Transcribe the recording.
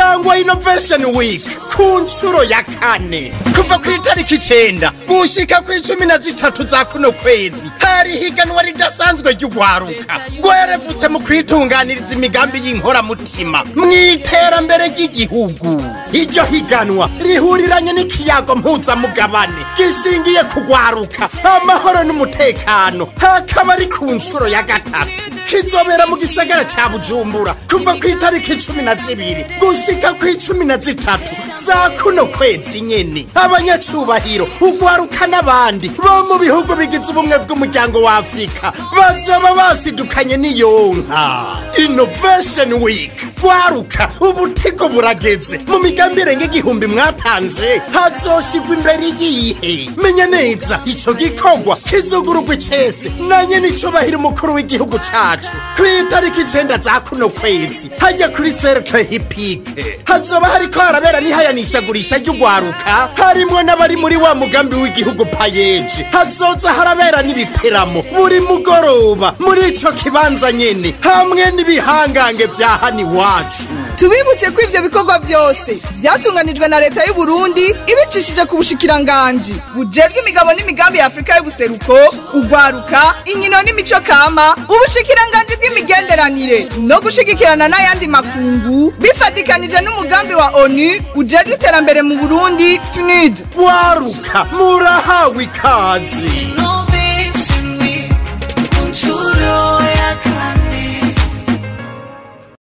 sangwa innovation week ku nshuro ya kane kuva ku itariki 9 gushika ku 13 za kuno kwezi hari higanwa ridasanzwe ry'ugwaruka gwerevutse mu kwitunganiriza imigambi y'inkora mutima mw'iterambere ry'igihugu. Iryo higanwa rihuriranye n'ikiyago mpuzamugabane gishingiye kugwaruka amahoro n'umutekano, hakaba ari ku nshuro ya gatatu. Kizobera mu gisagara ca Bujumbura kuva ku itariki 12 gushika ku 13 za kuno kwezi nyene. Abanyacubahiro ugwaruka n'abandi bo mu bihugu bigize ubumwe bw'umuryango wa Afrika bazoba basidukanye n'iyonka. Innovation Week gwaruka ubutiko burageze mu migambi irenga 1000 mwatanze hazoshigwa imbere yihe. Menya neza ico gikorwa kizogurugwa icese nanye n'icubahiro umukuru w'igihugu cacu ku itariki 9 za kuno kwezi hajya kuri Cercle Hippique. Hazoba hariko harabera n'ihayanishwa-gurishwa ry'ugwaruka harimwo n'abari muri wa mugambi w'igihugu payeje. Hazoza harabera n'ibiteramo buri mugoroba muri ico kibanza nyene hamwe n'ibihangange vya hani wacu. Tubibutse ko ivyo bikorwa vyose vyatunganijwe na leta y'u Burundi ibicishije ku bushikiranganje bujejwe imigabo n'imigambi ya Afrika y'ubuseruko, ugwaruka, inkino n'imico kama, ubushikiranganje bw'imigenderanire no gushigikirana n'ayandi makungu bifatikanije n'umugambi wa ONU ujejwe iterambere mu Burundi PNUD. Gwaruka murahawe ikaze.